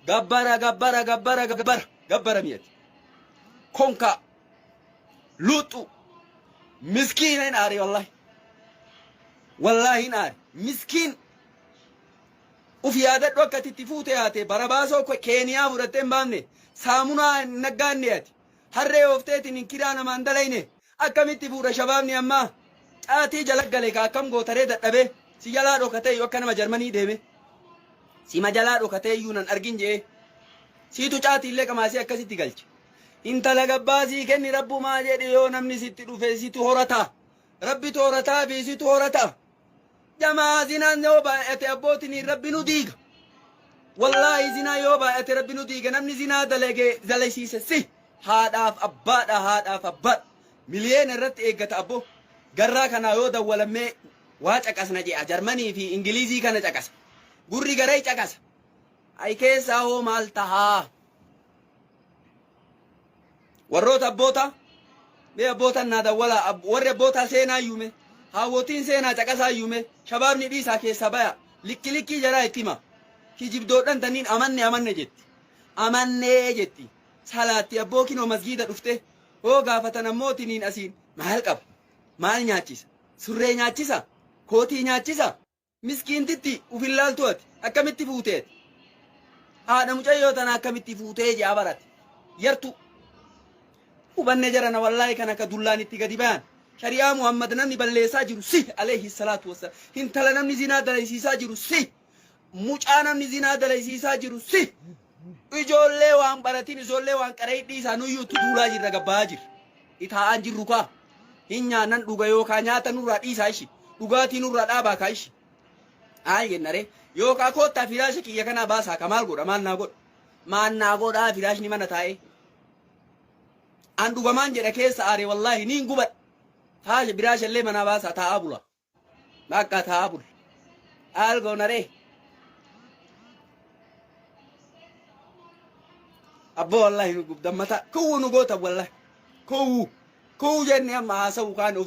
gabbara gabbara gabbara gabbara gabbara miyati konka lutu مسكين ناري والله والله ناري مسكين وفي هذا الوقت تفوت ياتي برباسو كينيا ورتين بامني سامونا نغانياتي هري وفتيتي من كيرانا ماندليني اكمي تفور شبابني اما اتي جلغلي كم غو تري دبه سي جلا دوكتي يوكنا جرمني ديمه سي ما جلا دوكتي يونان ارجنجي سي تو چاتي لك ماسي اكسي تيغلچ انت لغباسي كني ربو ما جدي يو نمني ستي دوفي سي تو هورتا ربي تورتا بي سي تو هورتا جماعة زنا يوبا اتي ابوتني ربي نديق والله زنا يوبا اتي ربي نديق نمني زنا دلقي سي هاداف اباد مليون الرت ايقت ابو قرا كان يودا ولمي واچ اقسنا جي جرمني في انجليزي كان اقس غوري غري اقس اي كيسا هو مالتها وروت ابوتا بي ابوتا نادا ولا ور ابوتا سينا يومي هاوتين سينا تقاسا يومي شباب نبي ساكي سبايا لكي جرا اتما كي جبدودن تنين امن جتي صلاتي ابوكي نو مسجد دفته او غافتنا موتينين اسين مال قب مال نياچيس سوري نياچيسا كوتي نياچيسا مسكين تتي وفيلال توت اكمتي فوتيت هذا مجايو تنا اكمتي فوتي جابرات يرتو وبن جرنا والله كان كدلاني تيغدي بان شريعه محمد نمني بليسا جيرو سي عليه الصلاه والسلام انت لنمني زنا دليسا جيرو سي موچانا نمني زنا دليسا جيرو سي ijoollee waan baratiin ijoollee waan qaree dhiisaa nuyyuu tutuulaa jirra gabbaa jir itaa'an jirru kaa hin nyaanan dhuga yookaan nyaata nurraa dhiisaa ishi dhugaatii nurraa dhaabaa kaa ishi ayi jennare yookaan koottaa firaasha kiyya kanaa baasaa ka maal godha maal naa godhaa firaashni mana taa'ee an dhugamaan jedha keessa aare wallaahi niin gubadha taasha firaashallee manaa baasaa taa'aa bula bakka taa'aa bula aal goonaree أبو والله نقول دمتا كو نقول والله كو جنة ما سو كان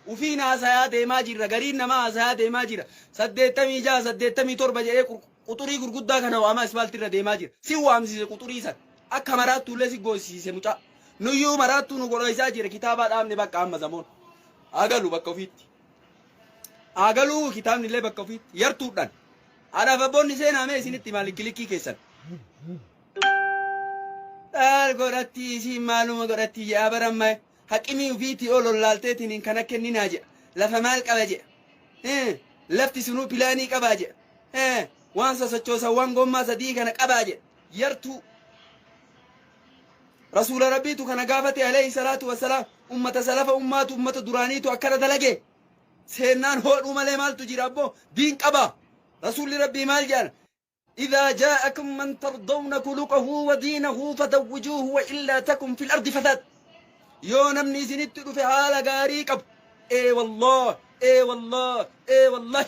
وفينا سيا ديما جرا قرين ما سيا ديما جرا سدت مي تور بجري قطري قرقدا كنا وما اسفلت ترى ديما جرا سيو امسي قطري سات أكمرات تولسي غوسي سموتا نيو مرات نقول إيسا جرا كتابات آمني بقى أم زمان أقلو بقى فيت أقلو كتاب نلله بقى فيت يرتودن أنا فبون نسينا مي سنتي مالك لكي كيسن الغرتي سي معلومه غرتي يا برما حكيمي فيتي اولو لالتيتين كان كنيناجه لفمال قباجه لفتي سنو بلاني قباجه وانسا سچوسا وانغوما صديق كان قباجه يرتو رسول ربي تو كان غافتي عليه الصلاه والسلام امه سلف امه دراني تو اكر دلگه سينان هو مال مال تجربو دين قبا رسول ربي مال جان إذا جاءكم من ترضون خلقه ودينه فزوجوه وإلا تكن في الأرض فساد يو نمني زنت في حال غاريق إيه والله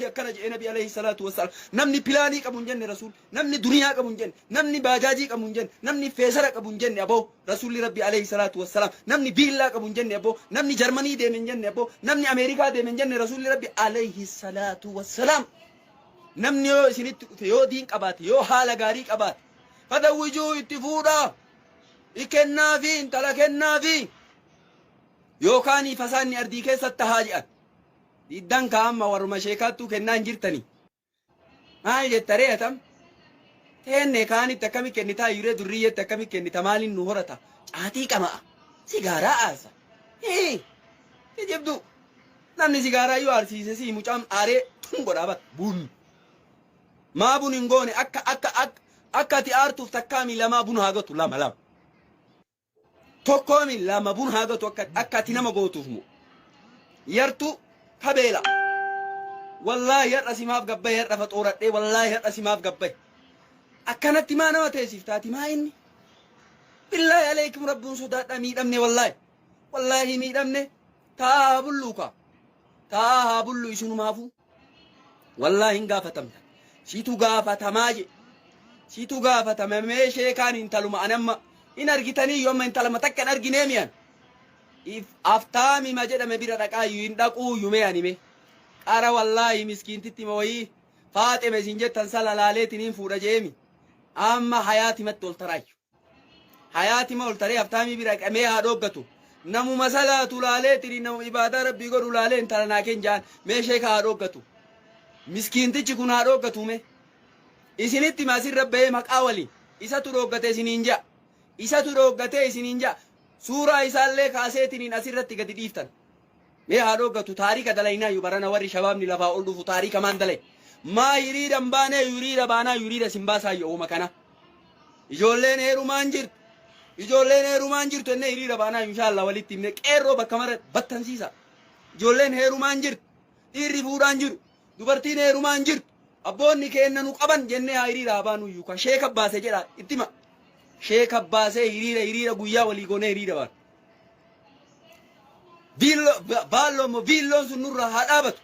يا كنج النبي عليه الصلاة والسلام نمني بلاني كمون جن رسول نمني دنيا كمون جن نمني باجاجي كمون جن نمني فيسر كمون جن أبو رسول ربي عليه الصلاة والسلام نمني بيلا كمون جن أبو نمني جرماني دي من جن أبو نمني أمريكا دي من جن رسول ربي عليه الصلاة والسلام نمني يو سنت يو دين قبات يو حال غاري قبات فدوجو اتفودا إكنا في انتلكنا في يو كاني فساني أردي كيسة تهاجئا ديدان كاما ورما شيكاتو كنان جرتني ما يجتريه تم تهني كاني تكامي كنتا يري درية تكامي كنتا مالي نهورتا آتي كما سيغارا آسا تجبدو نمني سيغارا يو آرسيسي سي مچام آري تنگو رابط بون ما بونينغوني akka ti artuuf takkaami lama bun haagatu lama tokkoomi lama bun haagatu akka ti nama gootuuf mu yartu kabeela wallahi yarra simaaf gabbay yarra faxooradhe wallahi yarra simaaf gabbay akkanatti maa nama teessiftaati maa inni billahi alaykum rabbuun sodaadha miidhamne wallahi miidhamne taa bullu isinumaafu wallahi hin gaafatamta situ gaafatamaje situ gaafatame meeshee kaan intaluma anamma in argitanii yooma intalama takkan argineemiyan if aftaami ma jedhame bira dhaqaayu hin dhaquu yume anime qara wallahi miskiintitti ma wayii faaxime sin jettan salalaaleetiniin fuudha jeemi amma hayaati mat ol taraayu hayaati ma ol taree haftaamii bira qamee haa dhoggatu namu masalaatu laalee tiri namu ibaadaa rabbii godhu laalee intala naa keen jaan meeshee ka haa dhoggatu miskiintichi kun haa dhoggatu me isinitti maasin rabbee maqaa waliin isatu dhoggate isiniin ja'a isatu dhoggate isiniin ja'a suuraa isaallee kaaseetiniin asirratti gadi dhiiftan mee haa dhoggatu taarika dalaynaa yu barana warri shabaabni lafaa ol dhufu taarika maan dalay maa hiriiran baanee hiriira baanaa hiriira simbaasaa yooma kana ijoolleen heerumaan jirtu ijoolleen heerumaan jirtu enne hiriira baanaa inshaallah walitti himne qeerroo bakka mara battansiisa ijoolleen heerumaan jirtu dhiirri fuudhaan jiru dubartiin heerumaan jirtu abboonni keenna nu qaban jennee haa hiriira haa baanu iyyuu kan sheeka baase jedha ittima sheeka baasee hiriira guyyaa walii goonee hiriira baan biilloon sun nurraa haa dhaabatu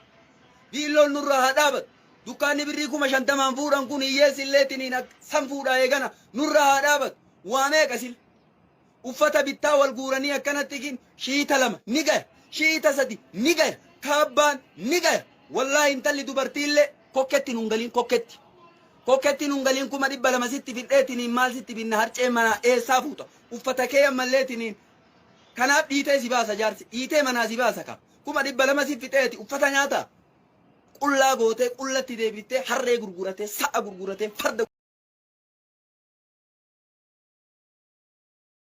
biilloon nurraa haa dhaabatu dukkaanni birrii 50 fuudhan kun hiyyeessilleetiniin san fuudhaa eegana nurraa haa dhaabatu waa meeqa sil uffata bittaa wal guuranii akkanatti kin shiita 2 ni gaya shiita 3 ni gaya kaabbaan ni gaya wallahi intalli dubartiillee kokketti nungaliin kokketti nungaliin 200 sitti fidheetiniin maal sitti binna harcee mana eessaa fuuta uffata kee ammalleetiniin kanaaf dhiitee si baasa jaarsi dhiitee manaa si baasa ka 200 sitti fixeeti uffata nyaata qullaa gootee qullatti deebitee harree gurguratee sa'a gurguratee farda